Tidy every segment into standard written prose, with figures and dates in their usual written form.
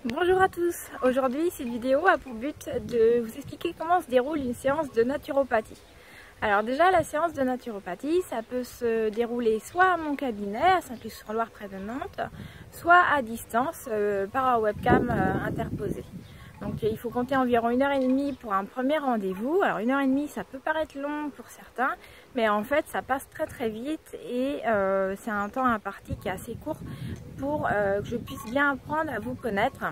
Bonjour à tous, aujourd'hui cette vidéo a pour but de vous expliquer comment se déroule une séance de naturopathie. Alors déjà la séance de naturopathie ça peut se dérouler soit à mon cabinet à Saint-Luz-sur-Loire près de Nantes, soit à distance par un webcam interposé. Donc il faut compter environ 1h30 pour un premier rendez-vous. Alors 1h30 ça peut paraître long pour certains, mais en fait ça passe très vite et c'est un temps imparti qui est assez court pour que je puisse bien apprendre à vous connaître,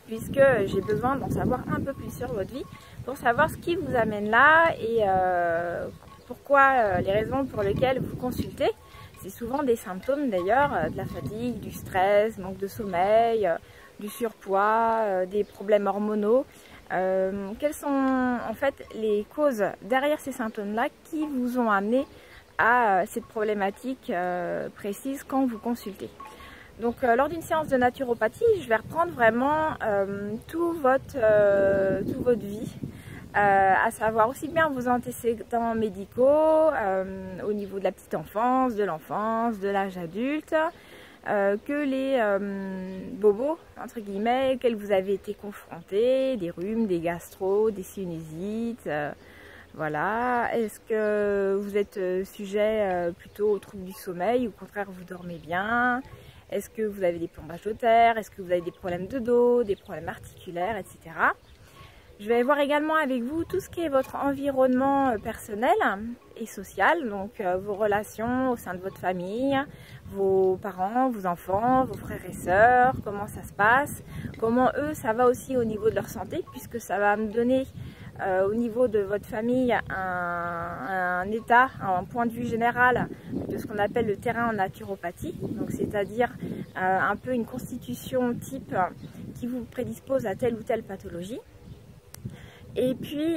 puisque j'ai besoin d'en savoir un peu plus sur votre vie pour savoir ce qui vous amène là et pourquoi, les raisons pour lesquelles vous consultez. C'est souvent des symptômes d'ailleurs, de la fatigue, du stress, manque de sommeil, du surpoids, des problèmes hormonaux. Quelles sont en fait les causes derrière ces symptômes-là qui vous ont amené à cette problématique précise quand vous consultez. Donc lors d'une séance de naturopathie, je vais reprendre vraiment toute votre vie, à savoir aussi bien vos antécédents médicaux au niveau de la petite enfance, de l'enfance, de l'âge adulte, que les bobos, entre guillemets, auxquels vous avez été confrontés, des rhumes, des gastros, des sinusites, voilà. Est-ce que vous êtes sujet plutôt aux troubles du sommeil, ou au contraire vous dormez bien? Est-ce que vous avez des plombages de terre? Est-ce que vous avez des problèmes de dos, des problèmes articulaires, etc. Je vais voir également avec vous tout ce qui est votre environnement personnel et social, donc vos relations au sein de votre famille, vos parents, vos enfants, vos frères et sœurs, comment ça se passe, comment eux ça va aussi au niveau de leur santé, puisque ça va me donner au niveau de votre famille un état, un point de vue général de ce qu'on appelle le terrain en naturopathie, donc c'est-à-dire un peu une constitution type qui vous prédispose à telle ou telle pathologie. Et puis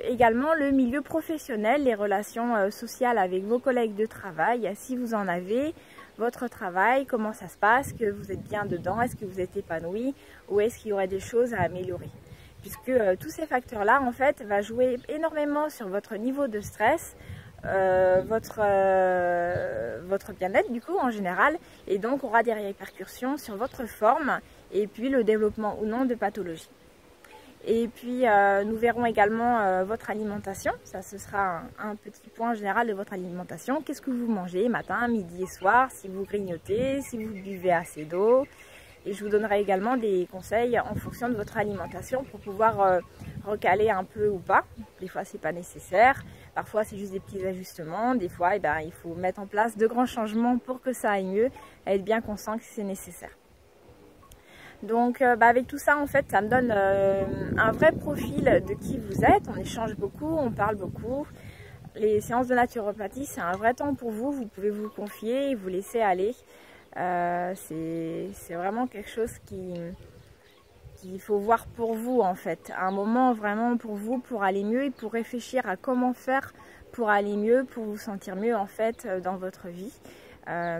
également le milieu professionnel, les relations sociales avec vos collègues de travail, si vous en avez, votre travail, comment ça se passe, que vous êtes bien dedans, est-ce que vous êtes épanoui ou est-ce qu'il y aurait des choses à améliorer. Puisque tous ces facteurs-là, en fait, va jouer énormément sur votre niveau de stress, votre bien-être, du coup, en général, et donc aura des répercussions sur votre forme et puis le développement ou non de pathologies. Et puis, nous verrons également votre alimentation. Ça, ce sera un petit point général de votre alimentation. Qu'est-ce que vous mangez matin, midi et soir, si vous grignotez, si vous buvez assez d'eau. Et je vous donnerai également des conseils en fonction de votre alimentation pour pouvoir recaler un peu ou pas. Des fois, c'est pas nécessaire. Parfois, c'est juste des petits ajustements. Des fois, il faut mettre en place de grands changements pour que ça aille mieux et être bien conscient que c'est nécessaire. Donc avec tout ça, en fait, ça me donne un vrai profil de qui vous êtes. On échange beaucoup, on parle beaucoup. Les séances de naturopathie, c'est un vrai temps pour vous. Vous pouvez vous confier et vous laisser aller. C'est vraiment quelque chose qu'il faut voir pour vous, en fait. Un moment vraiment pour vous, pour aller mieux et pour réfléchir à comment faire pour aller mieux, pour vous sentir mieux, en fait, dans votre vie.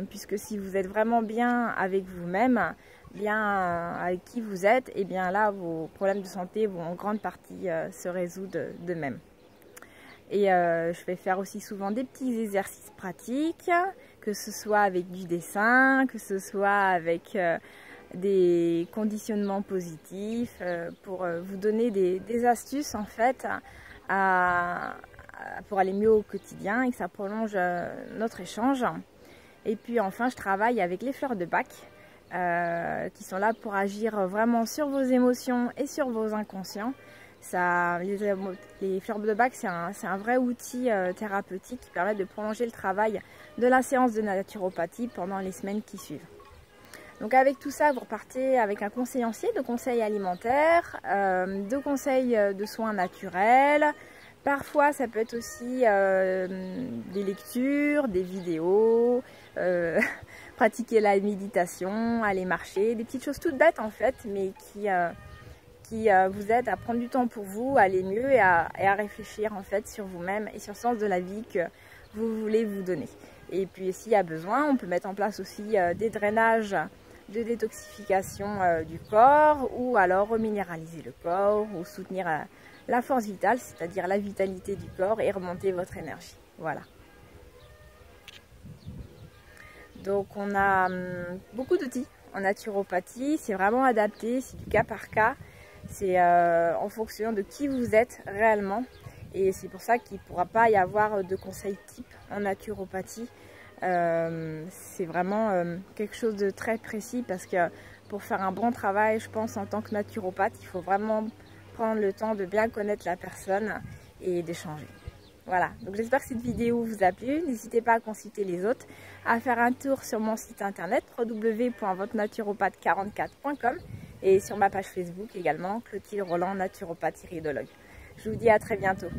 Puisque si vous êtes vraiment bien avec vous-même, bien avec qui vous êtes, et bien là vos problèmes de santé vont en grande partie se résoudre d'eux-mêmes. Et je vais faire aussi souvent des petits exercices pratiques, que ce soit avec du dessin, que ce soit avec des conditionnements positifs, pour vous donner des astuces en fait pour aller mieux au quotidien et que ça prolonge notre échange. Et puis enfin, je travaille avec les fleurs de Bach, qui sont là pour agir vraiment sur vos émotions et sur vos inconscients. Les fleurs de Bach, c'est un vrai outil thérapeutique qui permet de prolonger le travail de la séance de naturopathie pendant les semaines qui suivent. Donc avec tout ça, vous repartez avec un conseiller de conseils alimentaires, de conseils de soins naturels. Parfois, ça peut être aussi des lectures, des vidéos, pratiquer la méditation, aller marcher, des petites choses toutes bêtes en fait, mais qui vous aident à prendre du temps pour vous, à aller mieux et à réfléchir en fait sur vous-même et sur le sens de la vie que vous voulez vous donner. Et puis s'il y a besoin, on peut mettre en place aussi des drainages de détoxification du corps, ou alors reminéraliser le corps ou soutenir la force vitale, c'est-à-dire la vitalité du corps et remonter votre énergie. Voilà. Donc on a beaucoup d'outils En naturopathie, c'est vraiment adapté, c'est du cas par cas, c'est en fonction de qui vous êtes réellement. Et c'est pour ça qu'il ne pourra pas y avoir de conseils type en naturopathie. C'est vraiment quelque chose de très précis parce que pour faire un bon travail, je pense en tant que naturopathe, il faut vraiment prendre le temps de bien connaître la personne et d'échanger. Voilà, donc j'espère que cette vidéo vous a plu. N'hésitez pas à consulter les autres, à faire un tour sur mon site internet www.votrenaturopathe44.com et sur ma page Facebook également, Clotilde Roland, naturopathe iridologue. Je vous dis à très bientôt.